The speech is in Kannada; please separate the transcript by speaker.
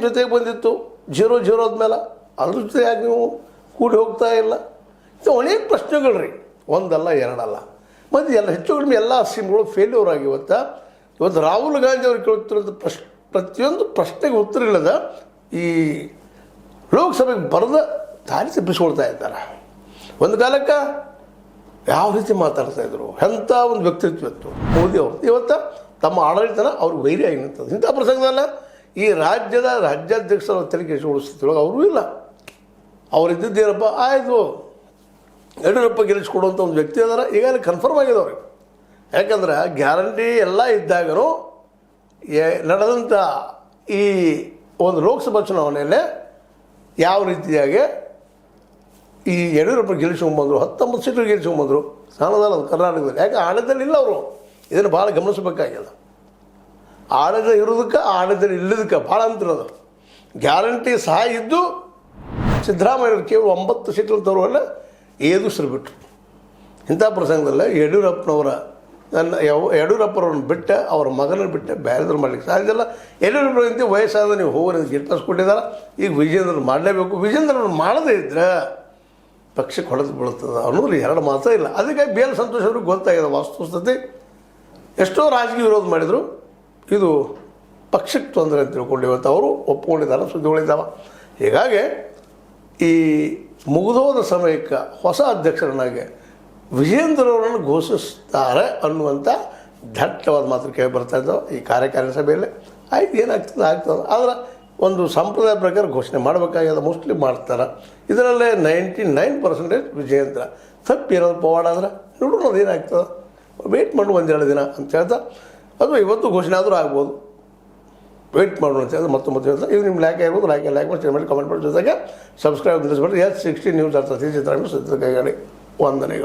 Speaker 1: ಜೊತೆಗೆ ಬಂದಿತ್ತು 0-0 ಆದಮೇಲೆ ಅದ್ರ ಜೊತೆ ಯಾಕೆ ನೀವು ಕೂಡಿ ಹೋಗ್ತಾ ಇಲ್ಲ? ಇದು ಅನೇಕ ಪ್ರಶ್ನೆಗಳು ರೀ, ಒಂದಲ್ಲ ಎರಡಲ್ಲ. ಮತ್ತು ಎಲ್ಲ ಹೆಚ್ಚು ಕಡಿಮೆ ಎಲ್ಲ ಸ್ಕೀಮ್ಗಳು ಫೇಲ್ಯೂರ್ ಆಗಿ ಇವತ್ತು ರಾಹುಲ್ ಗಾಂಧಿ ಅವ್ರು ಕೇಳುತ್ತಿರೋದು ಪ್ರತಿಯೊಂದು ಪ್ರಶ್ನೆಗೆ ಉತ್ತರ ಇಲ್ಲದ ಈ ಲೋಕಸಭೆಗೆ ಬರೆದ ದಾರಿ ತಪ್ಪಿಸ್ಕೊಳ್ತಾ ಇದ್ದಾರೆ. ಒಂದು ಕಾಲಕ್ಕೆ ಯಾವ ರೀತಿ ಮಾತಾಡ್ತಾಯಿದ್ರು, ಎಂಥ ಒಂದು ವ್ಯಕ್ತಿತ್ವ ಇತ್ತು ಮೋದಿ ಅವರು. ಇವತ್ತು ತಮ್ಮ ಆಡಳಿತನ ಅವ್ರಿಗೆ ವೈರಿಯಾಗಿ ನಿಂತದ್ದು. ಇಂಥ ಪ್ರಸಂಗದಲ್ಲ ಈ ರಾಜ್ಯಾಧ್ಯಕ್ಷರ ತೆರಿಗೆ ಅವರೂ ಇಲ್ಲ. ಅವರಿದ್ದೇನಪ್ಪ, ಆಯಿತು ಯಡಿಯೂರಪ್ಪ ಗೆಲ್ಲಿಸ್ಕೊಡುವಂಥ ಒಂದು ವ್ಯಕ್ತಿ ಅದಾರ, ಈಗಾಗಲೇ ಕನ್ಫರ್ಮ್ ಆಗಿದವ್ರಿಗೆ. ಯಾಕಂದ್ರೆ ಗ್ಯಾರಂಟಿ ಎಲ್ಲ ಇದ್ದಾಗಲೂ ನಡೆದಂಥ ಈ ಒಂದು ಲೋಕಸಭಾ ಚುನಾವಣೆಯಲ್ಲೇ ಯಾವ ರೀತಿಯಾಗಿ ಈ ಯಡಿಯೂರಪ್ಪ ಗೆಲ್ಲಿಸ್ಕೊಂಡ್ಬಂದರು, 19 ಸೀಟು ಗೆಲ್ಲಿಸ್ಕೊಂಡ್ಬಂದರು. ಸಾಣದಲ್ಲ ಅದು ಕರ್ನಾಟಕದಲ್ಲಿ. ಯಾಕೆ ಆಡಳಿತದಲ್ಲಿ ಇಲ್ಲ ಅವರು. ಇದನ್ನು ಭಾಳ ಗಮನಿಸಬೇಕಾಗ್ಯದ. ಆಡಳಿತ ಇರೋದಕ್ಕೆ ಆಡಳಿತದಲ್ಲಿ ಇಲ್ಲದಕ್ಕೆ ಭಾಳ ಅಂತಿರೋದು. ಗ್ಯಾರಂಟಿ ಸಹ ಇದ್ದು ಸಿದ್ದರಾಮಯ್ಯವರು ಕೇವಲ 9 ಸೀಟ್ಗಳು ತರುವಲ್ಲ ಏದುಸರು ಬಿಟ್ಟರು. ಇಂಥ ಪ್ರಸಂಗದಲ್ಲೇ ಯಡಿಯೂರಪ್ಪರವ್ರನ್ನ ಬಿಟ್ಟ ಅವ್ರ ಮಗನ ಬಿಟ್ಟ ಬೇರೆದ್ರು ಮಾಡಲಿಕ್ಕೆ ಸಾಧ್ಯ ಇಲ್ಲ. ಯಡಿಯೂರಪ್ಪರಂತೆ ವಯಸ್ಸಾದ ನೀವು ಹೋಗೋದು ಗಿರ್ತಾಸ್ಕೊಟ್ಟಿದ್ದಾರೆ. ಈಗ ವಿಜೇಂದ್ರ ಮಾಡಲೇಬೇಕು. ವಿಜೇಂದ್ರವ್ರನ್ನ ಮಾಡದೇ ಇದ್ದರೆ ಪಕ್ಷಕ್ಕೆ ಹೊಡೆದು ಬೀಳುತ್ತದೆ ಅನ್ನೋದು ಎರಡು ಮಾತ್ರ ಇಲ್ಲ. ಅದಕ್ಕೆ ಬಿ ಎಲ್ ಸಂತೋಷ್ ಅವ್ರಿಗೆ ಗೊತ್ತಾಗಿದೆ ವಾಸ್ತುಸ್ಥಿತಿ. ಎಷ್ಟೋ ರಾಜಕೀಯ ವಿರೋಧ ಮಾಡಿದರು, ಇದು ಪಕ್ಷಕ್ಕೆ ತೊಂದರೆ ಅಂತ ತಿಳ್ಕೊಂಡು ಇವತ್ತು ಅವರು ಒಪ್ಕೊಂಡಿದ್ದಾರೆ, ಸುದ್ದಿಗಳಿದ್ದಾವೆ. ಹೀಗಾಗಿ ಈ ಮುಗಿದೋದ ಸಮಯಕ್ಕೆ ಹೊಸ ಅಧ್ಯಕ್ಷರನ್ನಾಗಿ ವಿಜೇಂದ್ರವರನ್ನು ಘೋಷಿಸ್ತಾರೆ ಅನ್ನುವಂಥ ದಟ್ಟವಾದ ಮಾತು ಕೇಳಿ ಬರ್ತಾ ಇದ್ದಾವೆ ಈ ಕಾರ್ಯಕಾರಿಣಿ ಸಭೆಯಲ್ಲಿ. ಆಯ್ತು, ಏನಾಗ್ತದೆ ಆಗ್ತದೆ. ಆದರೆ ಒಂದು ಸಂಪ್ರದಾಯ ಪ್ರಕಾರ ಘೋಷಣೆ ಮಾಡಬೇಕಾಗ್ಯದ. ಮೋಸ್ಟ್ಲಿ ಮಾಡ್ತಾರೆ. ಇದರಲ್ಲೇ 99% ವಿಜೇಂದ್ರ. ತಪ್ಪೇನಾದ್ರು ಪವಾಡ ಆದರೆ ನೋಡೋಣ ಅದೇನಾಗ್ತದೆ, ವೆಯ್ಟ್ ಮಾಡು 1-2 ದಿನ ಅಂತ ಹೇಳ್ತಾ, ಅದು ಇವತ್ತು ಘೋಷಣೆ ಆದರೂ ಆಗ್ಬೋದು. ವೆಯ್ಟ್ ಮಾಡೋಣ ಅಂತ ಹೇಳಿದ್ರೆ ಮತ್ತೊಂದು ಹೇಳ್ತಾ, ಇದು ನಿಮ್ಮ ಲೈಕ್ ಆಗಿರ್ಬೋದು. ಲೈಕ್ ಮಾಡಿ, ಶೇರ್ ಮಾಡಿ, ಕಮೆಂಟ್ ಮಾಡಿ, ಜೊತೆಗೆ ಸಬ್ಸ್ಕ್ರೈಬ್ ನಿಲ್ಲಿಸ್ಬಿಟ್ಟು S60 ನ್ಯೂಸ್ ಅರ್ಥ ಚಿತ್ರಗಳನ್ನು ಸುದ್ದಿ ಕೈಗಾಡಿ ವಂದನೆಗಳು.